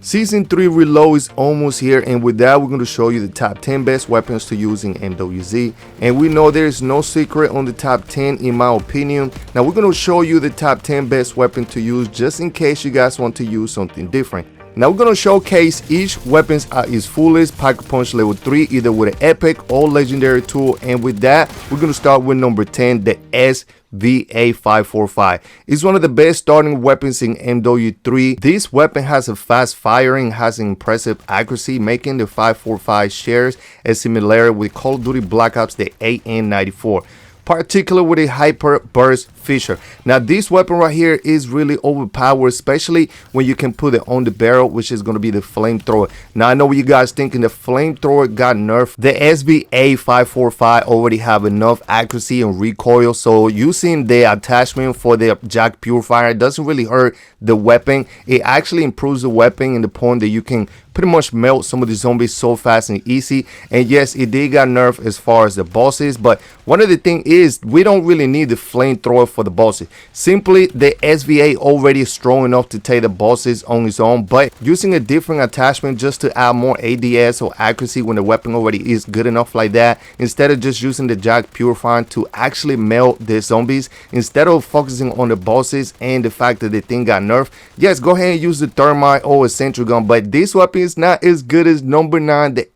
Season 3 reload is almost here, and with that we're going to show you the top 10 best weapons to use in MWZ. And we know there is no secret on the top 10 in my opinion. Now we're going to show you the top 10 best weapon to use just in case you guys want to use something different. Now we're going to showcase each weapons at its fullest Pocket Punch level 3, either with an epic or legendary tool. And with that we're going to start with number 10, the SVA545. It's one of the best starting weapons in MW3. This weapon has a fast firing, has an impressive accuracy, making the 545 shares a similarity with Call of Duty Black Ops the AN94, particularly with a hyper burst feature. Now this weapon right here is really overpowered, especially when you can put it on the barrel, which is going to be the flamethrower. Now I know what you guys thinking, the flamethrower got nerfed. The SVA545 already have enough accuracy and recoil, so using the attachment for the jack purifier doesn't really hurt the weapon. It actually improves the weapon in the point that you can pretty much melt some of the zombies so fast and easy. And yes, it did got nerfed as far as the bosses, but one of the thing is we don't really need the flamethrower for the bosses. Simply the SVA already is strong enough to take the bosses on its own, but using a different attachment just to add more ADS or accuracy when the weapon already is good enough like that, instead of just using the jack purifier to actually melt the zombies, instead of focusing on the bosses and the fact that the thing got nerfed, yes, go ahead and use the thermite or a sentry gun, but this weapon is not as good as number 9, the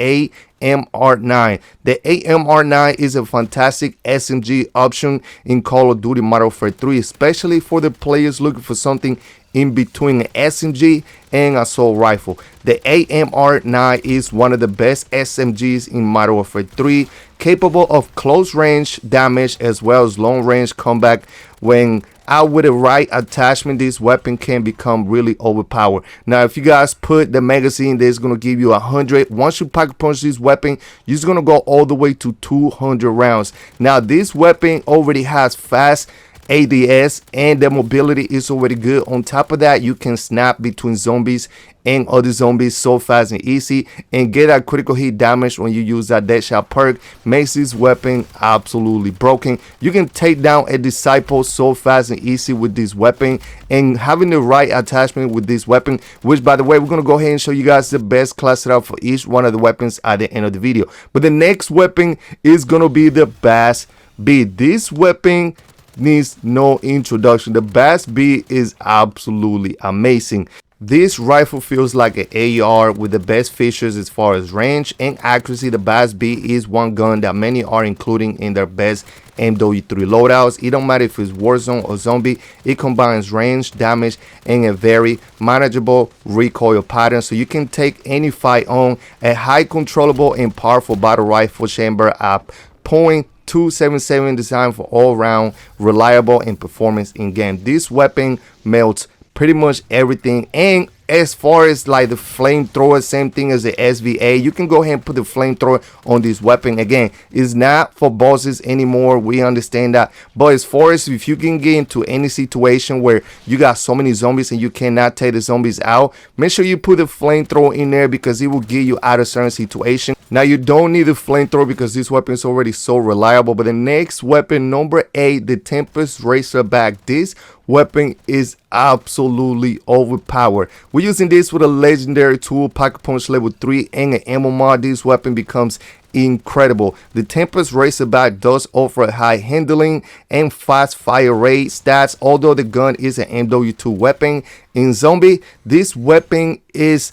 AMR9. The AMR9 is a fantastic SMG option in Call of Duty Modern Warfare 3, especially for the players looking for something in between an SMG and assault rifle. The AMR9 is one of the best SMGs in Modern Warfare 3, capable of close range damage as well as long range combat. When out with the right attachment, this weapon can become really overpowered. Now if you guys put the magazine that's going to give you 100, once you pocket punch this weapon, you're just going to go all the way to 200 rounds. Now this weapon already has fast ADS and the mobility is already good. On top of that, you can snap between zombies and other zombies so fast and easy, and get that critical hit damage when you use that Deadshot perk. Makes this weapon absolutely broken. You can take down a disciple so fast and easy with this weapon, and having the right attachment with this weapon, which by the way we're going to go ahead and show you guys the best class setup for each one of the weapons at the end of the video. But the next weapon is going to be the Bass B. This weapon needs no introduction. The Bass B is absolutely amazing. This rifle feels like an AR with the best features as far as range and accuracy. The Bass B is one gun that many are including in their best MW3 loadouts. It don't matter if it's Warzone or Zombie, it combines range, damage, and a very manageable recoil pattern, so you can take any fight on. A high controllable and powerful battle rifle chamber at .277, designed for all-round reliable and performance in game. This weapon melts pretty much everything. And as far as like the flamethrower, same thing as the SVA, you can go ahead and put the flamethrower on this weapon. Again, it's not for bosses anymore, we understand that, but as far as if you can get into any situation where you got so many zombies and you cannot take the zombies out, make sure you put the flamethrower in there because it will get you out of certain situation. Now you don't need the flamethrower because this weapon is already so reliable. But the next weapon, number 8, the Tempest Razorback. This weapon is absolutely overpowered. We're using this with a legendary tool, Pocket Punch level 3, and an ammo mod. This weapon becomes incredible. The Tempest Razorback does offer a high handling and fast fire rate stats, although the gun is an MW2 weapon. In Zombie, this weapon is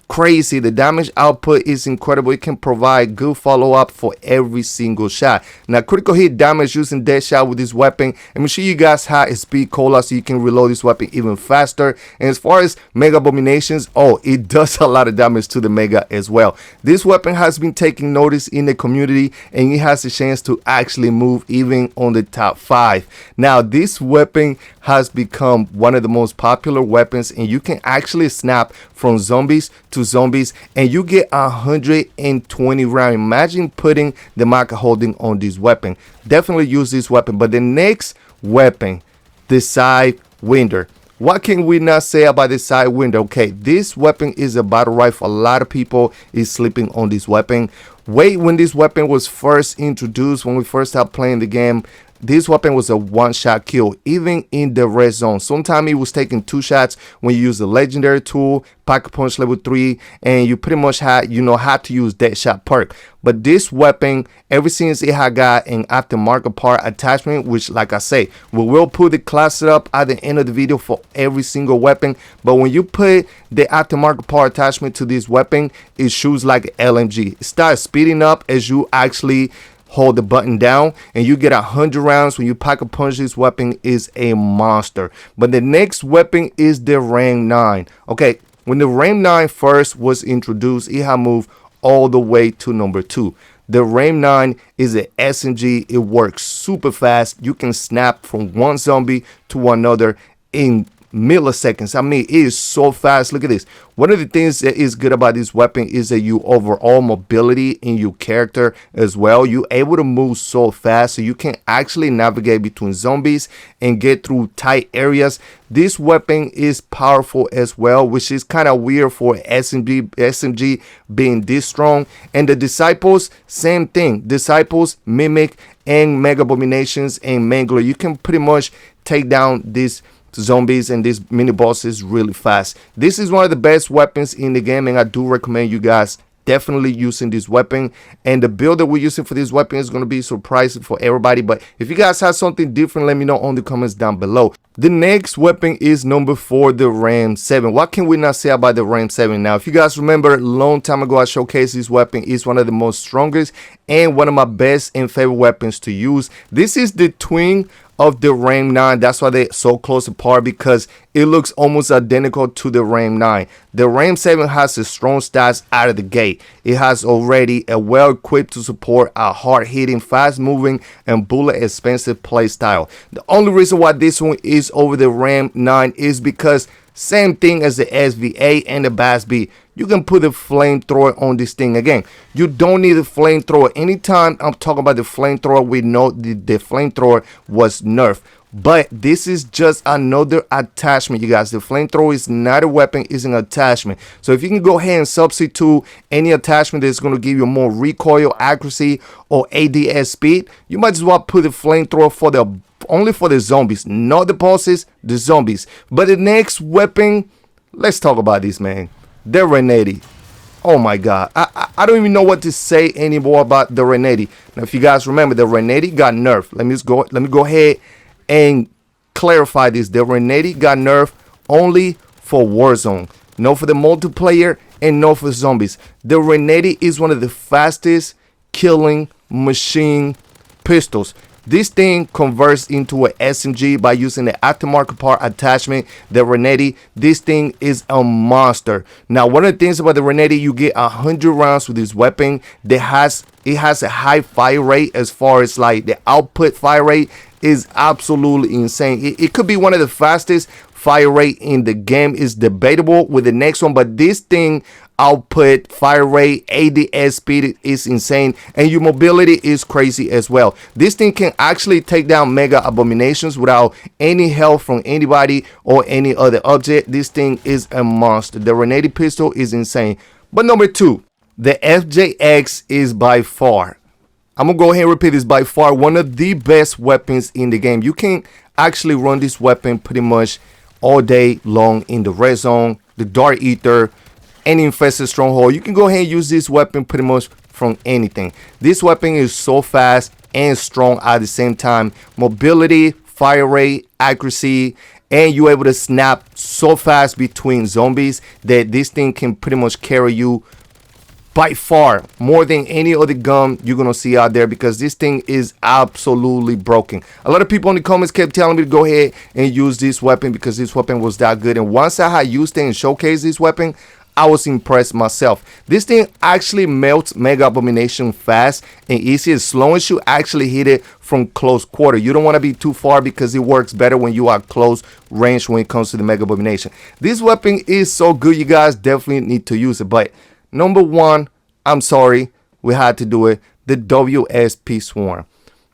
crazy. The damage output is incredible. It can provide good follow-up for every single shot. Now critical hit damage using Deadshot with this weapon, and make sure you guys have a speed cola so you can reload this weapon even faster. And as far as Mega Abominations, oh, it does a lot of damage to the Mega as well. This weapon has been taking notice in the community, and it has a chance to actually move even on the top 5. Now this weapon has become one of the most popular weapons, and you can actually snap from zombies to zombies and you get 120 rounds. Imagine putting the marker holding on this weapon. Definitely use this weapon. But the next weapon, the Sidewinder. What can we not say about the Sidewinder? Okay, this weapon is a battle rifle. A lot of people is sleeping on this weapon. When this weapon was first introduced, when we first started playing the game, this weapon was a one-shot kill, even in the red zone. Sometimes it was taking 2 shots when you use the legendary tool, Pocket Punch level 3, and you pretty much had, had to use that shot perk. But this weapon, ever since it had got an aftermarket part attachment, which, like I say, we will put the class up at the end of the video for every single weapon. But when you put the aftermarket part attachment to this weapon, it shoots like an LMG. It starts speeding up as you actually hold the button down, and you get 100 rounds when you Pocket Punch. This weapon is a monster. But the next weapon is the Ram 9. Okay, when the Ram 9 first was introduced, it had moved all the way to number 2. The Ram 9 is an SMG. It works super fast. You can snap from one zombie to another in milliseconds. I mean, it is so fast. Look at this. One of the things that is good about this weapon is that you overall mobility in your character as well. You're able to move so fast, so you can actually navigate between zombies and get through tight areas. This weapon is powerful as well, which is kind of weird for SMG being this strong. And the Disciples, same thing. Disciples, Mimic, and Mega Abominations and Mangler. You can pretty much take down this zombies and these mini bosses really fast. This is one of the best weapons in the game, and I do recommend you guys definitely using this weapon. And the build that we're using for this weapon is going to be surprising for everybody. But if you guys have something different, let me know on the comments down below. The next weapon is number 4, the Ram 7. What can we not say about the Ram 7? Now, if you guys remember, a long time ago I showcased this weapon. It's one of the most strongest and one of my best and favorite weapons to use. This is the twin of the Ram 9. That's why they're so close apart, because it looks almost identical to the Ram 9. The Ram 7 has a strong stats out of the gate. It has already a well equipped to support a hard hitting, fast moving, and bullet expensive play style. The only reason why this one is over the Ram 9 is because same thing as the SVA and the BAS-B. You can put a flamethrower on this thing. Again, you don't need a flamethrower. Anytime I'm talking about the flamethrower, we know the flamethrower was nerfed. But this is just another attachment, you guys. The flamethrower is not a weapon, it's an attachment. So if you can go ahead and substitute any attachment that's going to give you more recoil, accuracy, or ADS speed, you might as well put the flamethrower for the only for the zombies, not the bosses, the zombies. But the next weapon, let's talk about this, man. The Reneti. Oh my god, I don't even know what to say anymore about the Reneti. Now, if you guys remember, the Reneti got nerfed. Let me go ahead and clarify this. The Reneti got nerfed only for Warzone, no for the multiplayer, and no for zombies. The Reneti is one of the fastest killing machine pistols. This thing converts into an SMG by using the aftermarket part attachment, the Reneti. This thing is a monster. Now, one of the things about the Reneti, you get 100 rounds with this weapon. It has a high fire rate. As far as like the output fire rate is absolutely insane. It could be one of the fastest fire rate in the game. Is debatable with the next one, but this thing output, fire rate, ADS speed is insane, and your mobility is crazy as well. This thing can actually take down Mega Abominations without any help from anybody or any other object. This thing is a monster. The Reneti pistol is insane. But number 2, the FJX is by far, I'm gonna go ahead and repeat this, by far one of the best weapons in the game. You can actually run this weapon pretty much all day long in the red zone, the Dark Ether, any infested stronghold. You can go ahead and use this weapon pretty much from anything. This weapon is so fast and strong at the same time. Mobility, fire rate, accuracy, and you're able to snap so fast between zombies that this thing can pretty much carry you by far more than any other gun you're gonna see out there, because this thing is absolutely broken. A lot of people in the comments kept telling me to go ahead and use this weapon because this weapon was that good, and once I had used it and showcased this weapon, I was impressed myself. This thing actually melts Mega Abomination fast and easy, as long as you actually hit it from close quarter. You don't want to be too far because it works better when you are close range when it comes to the Mega Abomination. This weapon is so good, you guys definitely need to use it. But number 1, I'm sorry, we had to do it, the WSP Swarm.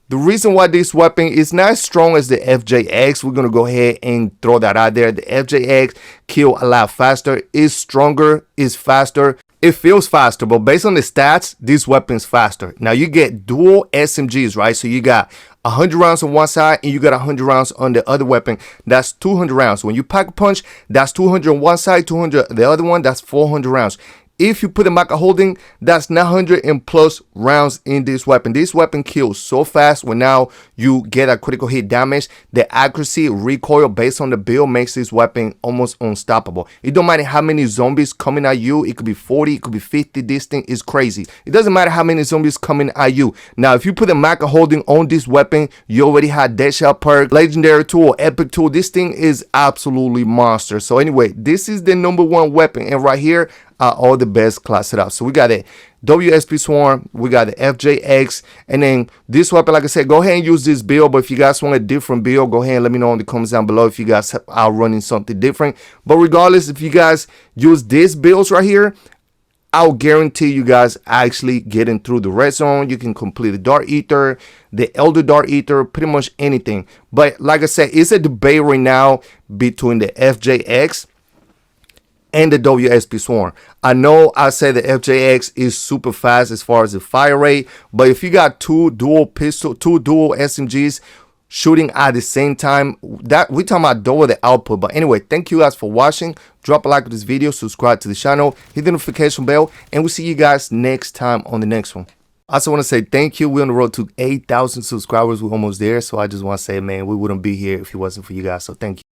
The reason why this weapon is not as strong as the FJX, we're going to go ahead and throw that out there. The FJX kill a lot faster, is stronger, is faster. It feels faster, but based on the stats, this weapon's faster. Now, you get dual SMGs, right? So you got 100 rounds on one side and you got 100 rounds on the other weapon, that's 200 rounds. When you pack a punch, that's 200 on one side, 200 the other one, that's 400 rounds. If you put a Maka holding, that's 900 and plus rounds in this weapon. This weapon kills so fast when now you get a critical hit damage. The accuracy, recoil based on the build makes this weapon almost unstoppable. It don't matter how many zombies coming at you. It could be 40, it could be 50. This thing is crazy. It doesn't matter how many zombies coming at you. Now, if you put a Maka holding on this weapon, you already had Deadshot perk, legendary tool, epic tool. This thing is absolutely monster. So anyway, this is the #1 weapon, and right here are all the best class setups. So we got a WSP Swarm, we got the FJX, and then this weapon, like I said, go ahead and use this build. But if you guys want a different build, go ahead and let me know in the comments down below if you guys are running something different. But regardless, if you guys use this builds right here, I'll guarantee you guys actually getting through the red zone. You can complete the Dart Eater, the Elder Dart Eater, pretty much anything. But like I said, it's a debate right now between the FJX and the WSP Swarm. I know I said the FJX is super fast as far as the fire rate, but if you got two dual SMGs shooting at the same time, that we're talking about double the output. But anyway, thank you guys for watching. Drop a like on this video, subscribe to the channel, hit the notification bell, and we'll see you guys next time on the next one. I also want to say thank you. We're on the road to 8,000 subscribers. We're almost there. So I just want to say, man, we wouldn't be here if it wasn't for you guys. So thank you.